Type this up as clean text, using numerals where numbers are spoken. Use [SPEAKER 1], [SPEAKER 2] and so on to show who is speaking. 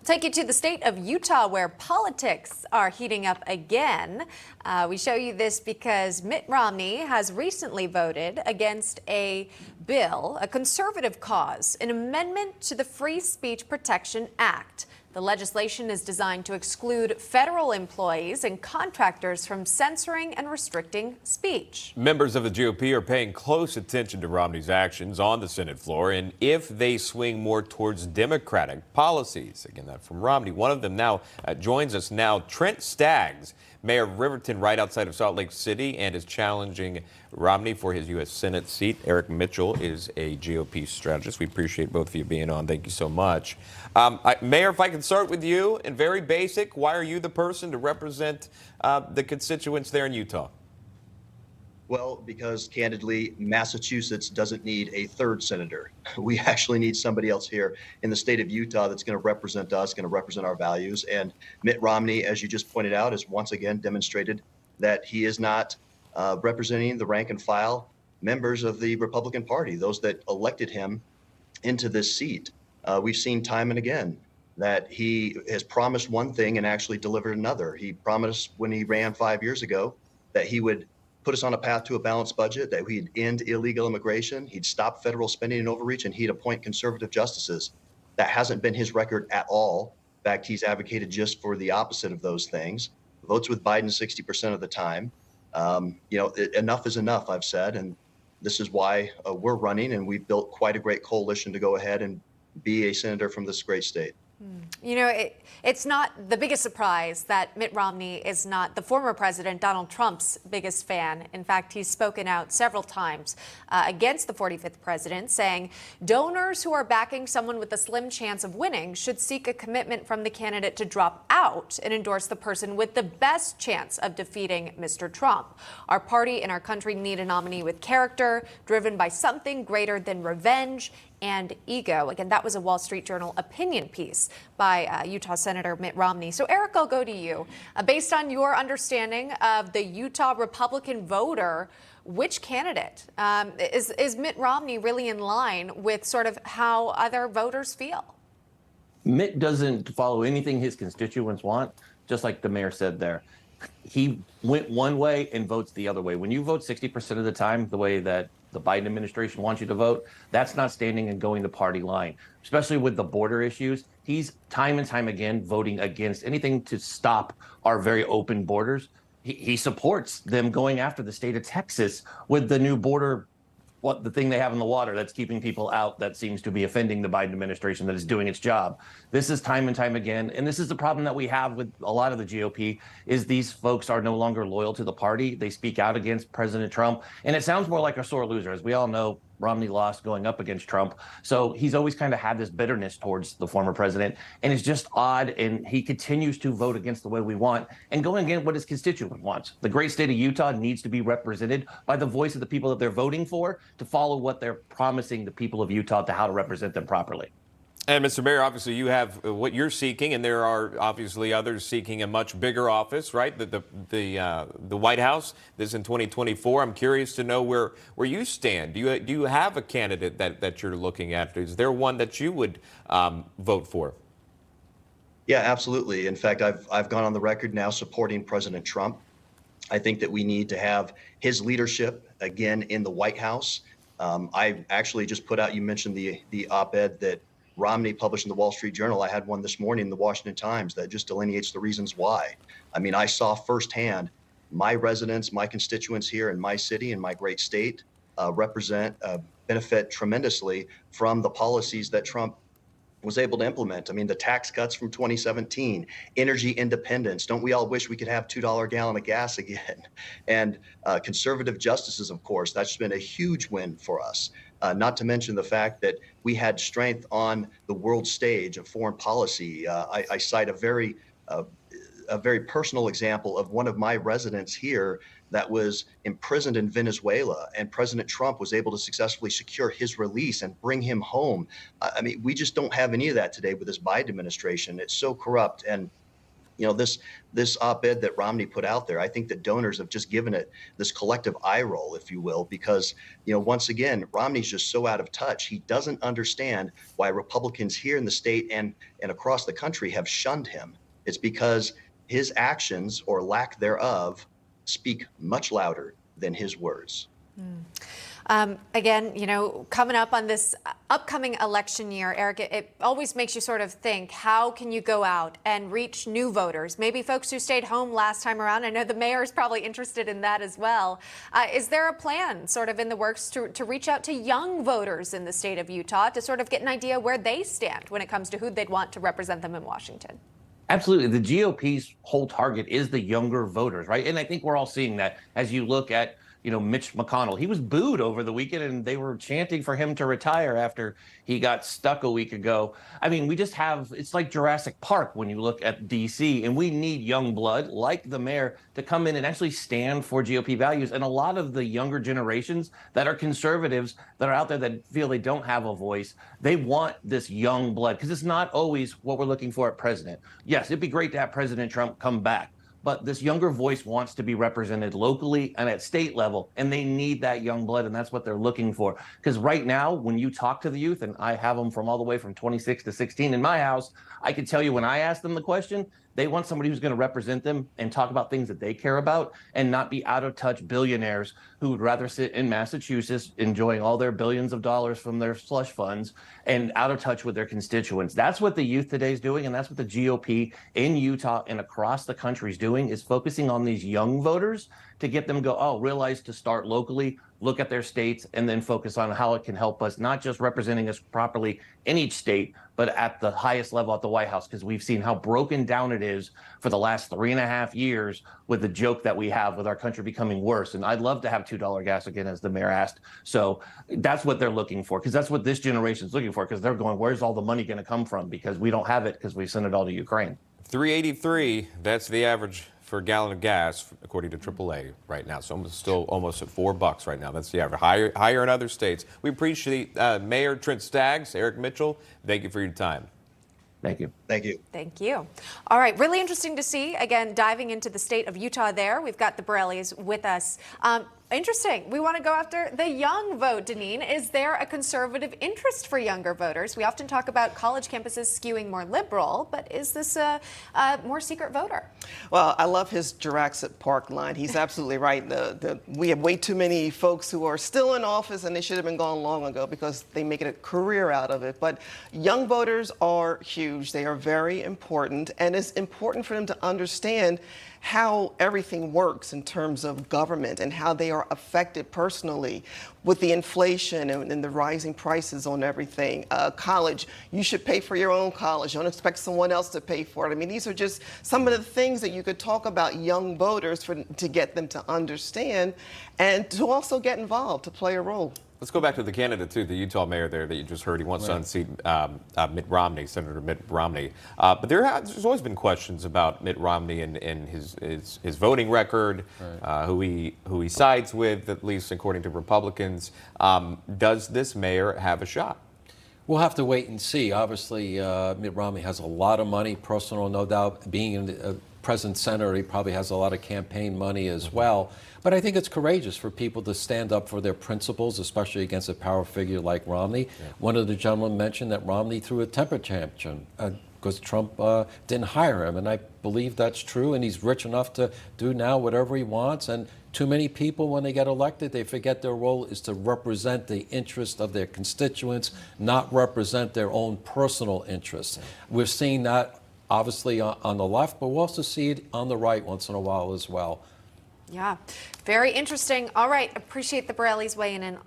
[SPEAKER 1] Take you to the state of Utah, where politics are heating up again. We show you this because Mitt Romney has recently voted against a bill, a conservative cause, an amendment to the Free Speech Protection Act. The legislation is designed to exclude federal employees and contractors from censoring and restricting speech.
[SPEAKER 2] Members of the GOP are paying close attention to Romney's actions on the Senate floor and if they swing more towards Democratic policies. Again, that from Romney. One of them now joins us now, Trent Staggs, mayor of Riverton, right outside of Salt Lake City, and is challenging Romney for his U.S. Senate seat. Eric Mitchell is a GOP strategist. We appreciate both of you being on. Thank you so much. Mayor, if I can start with you, and very basic, why are you the person to represent the constituents there in Utah?
[SPEAKER 3] Well, because candidly, Massachusetts doesn't need a third senator. We actually need somebody else here in the state of Utah that's going to represent us, going to represent our values. And Mitt Romney, as you just pointed out, has once again demonstrated that he is not representing the rank and file members of the Republican Party, those that elected him into this seat. We've seen time and again that he has promised one thing and actually delivered another. He promised when he ran 5 years ago that he would put us on a path to a balanced budget, that he'd end illegal immigration, he'd stop federal spending and overreach, and he'd appoint conservative justices. That hasn't been his record at all. In fact, he's advocated just for the opposite of those things. Votes with Biden 60% of the time. Enough is enough, I've said, and this is why we're running, and we've built quite a great coalition to go ahead and be a senator from this great state.
[SPEAKER 1] You know, it's not the biggest surprise that Mitt Romney is not the former president, Donald Trump's biggest fan. In fact, he's spoken out several times against the 45th president, saying donors who are backing someone with a slim chance of winning should seek a commitment from the candidate to drop out and endorse the person with the best chance of defeating Mr. Trump. Our party and our country need a nominee with character, driven by something greater than revenge and ego. Again, that was a Wall Street Journal opinion piece by Utah Senator Mitt Romney. So, Eric, I'll go to you. Based on your understanding of the Utah Republican voter, which candidate is Mitt Romney really in line with sort of how other voters feel?
[SPEAKER 4] Mitt doesn't follow anything his constituents want, just like the mayor said there. He went one way and votes the other way. When you vote 60% of the time, the way that the Biden administration wants you to vote, that's not standing and going the party line, especially with the border issues. He's time and time again voting against anything to stop our very open borders. He supports them going after the state of Texas with the new border, the thing they have in the water that's keeping people out that seems to be offending the Biden administration that is doing its job. This is time and time again. And this is the problem that we have with a lot of the GOP is these folks are no longer loyal to the party. They speak out against President Trump. And it sounds more like a sore loser. As we all know, Romney lost going up against Trump. So he's always kind of had this bitterness towards the former president. And it's just odd. And he continues to vote against the way we want and going against what his constituent wants. The great state of Utah needs to be represented by the voice of the people that they're voting for to follow what they're promising the people of Utah to how to represent them properly.
[SPEAKER 2] And Mr. Mayor, obviously you have what you're seeking, and there are obviously others seeking a much bigger office, right? The White House. This in 2024. I'm curious to know where you stand. Do you have a candidate that you're looking at? Is there one that you would vote for?
[SPEAKER 3] Yeah, absolutely. In fact, I've gone on the record now supporting President Trump. I think that we need to have his leadership again in the White House. I actually just put out, you mentioned the op-ed that Romney published in the Wall Street Journal. I had one this morning in the Washington Times that just delineates the reasons why. I mean, I saw firsthand my residents, my constituents here in my city and my great state benefit tremendously from the policies that Trump was able to implement. I mean, the tax cuts from 2017, energy independence. Don't we all wish we could have $2 a gallon of gas again? And conservative justices, of course, that's been a huge win for us. Not to mention the fact that we had strength on the world stage of foreign policy. I cite a very personal example of one of my residents here that was imprisoned in Venezuela, and President Trump was able to successfully secure his release and bring him home. I mean, we just don't have any of that today with this Biden administration. It's so corrupt. And this op-ed that Romney put out there, I think that donors have just given it this collective eye roll, if you will, because once again, Romney's just so out of touch. He doesn't understand why Republicans here in the state and across the country have shunned him. It's because his actions or lack thereof speak much louder than his words.
[SPEAKER 1] Again, coming up on this upcoming election year, Eric, it always makes you sort of think, how can you go out and reach new voters? Maybe folks who stayed home last time around. I know the mayor is probably interested in that as well. Is there a plan sort of in the works to reach out to young voters in the state of Utah to sort of get an idea where they stand when it comes to who they'd want to represent them in Washington?
[SPEAKER 4] Absolutely. The GOP's whole target is the younger voters, right? And I think we're all seeing that as you look at Mitch McConnell. He was booed over the weekend, and they were chanting for him to retire after he got stuck a week ago. I mean, we just have, it's like Jurassic Park when you look at DC, and we need young blood like the mayor to come in and actually stand for GOP values. And a lot of the younger generations that are conservatives that are out there that feel they don't have a voice, they want this young blood, because it's not always what we're looking for at president. Yes, it'd be great to have President Trump come back, but this younger voice wants to be represented locally and at state level, and they need that young blood, and that's what they're looking for. Because right now, when you talk to the youth, and I have them from all the way from 26 to 16 in my house, I can tell you when I ask them the question, they want somebody who's going to represent them and talk about things that they care about and not be out of touch billionaires who would rather sit in Massachusetts enjoying all their billions of dollars from their slush funds and out of touch with their constituents. That's what the youth today is doing, and that's what the GOP in Utah and across the country is doing, is focusing on these young voters to get them to go, realize to start locally, look at their states, and then focus on how it can help us, not just representing us properly in each state, but at the highest level at the White House, because we've seen how broken down it is for the last 3.5 years with the joke that we have with our country becoming worse. And I'd love to have $2 gas again, as the mayor asked. So that's what they're looking for, because that's what this generation is looking for, because they're going, where's all the money going to come from? Because we don't have it, because we sent it all to Ukraine.
[SPEAKER 2] $3.83, that's the average for a gallon of gas, according to AAA right now. So still almost at $4 right now. That's the average. Higher in other states. We appreciate Mayor Trent Staggs, Eric Mitchell. Thank you for your time.
[SPEAKER 4] Thank you.
[SPEAKER 3] Thank you.
[SPEAKER 1] Thank you. All right, really interesting to see. Again, diving into the state of Utah there. We've got the Borellis with us. Interesting. We want to go after the young vote, Deneen. Is there a conservative interest for younger voters? We often talk about college campuses skewing more liberal, but is this a more secret voter?
[SPEAKER 5] Well, I love his Jurassic Park line. He's absolutely right. We have way too many folks who are still in office, and they should have been gone long ago because they make it a career out of it. But young voters are huge. They are very important, and it's important for them to understand how everything works in terms of government and how they are affected personally with the inflation and the rising prices on everything. College, you should pay for your own college. Don't expect someone else to pay for it. I mean, these are just some of the things that you could talk about young voters to get them to understand and to also get involved, to play a role.
[SPEAKER 2] Let's go back to the candidate, too, the Utah mayor there that you just heard. He wants to unseat Mitt Romney, Senator Mitt Romney. But there's always been questions about Mitt Romney and his voting record, right. who he sides with, at least according to Republicans. Does this mayor have a shot?
[SPEAKER 6] We'll have to wait and see. Obviously, Mitt Romney has a lot of money, personal, no doubt. Being a present senator, he probably has a lot of campaign money as well. But I think it's courageous for people to stand up for their principles, especially against a power figure like Romney. Yeah. One of the gentlemen mentioned that Romney threw a temper tantrum because Trump didn't hire him. And I believe that's true. And he's rich enough to do now whatever he wants. And too many people, when they get elected, they forget their role is to represent the interest of their constituents, not represent their own personal interests. Yeah. We're seeing that obviously on the left, but we'll also see it on the right once in a while as well.
[SPEAKER 1] Yeah, very interesting. All right, appreciate the Borellis weighing in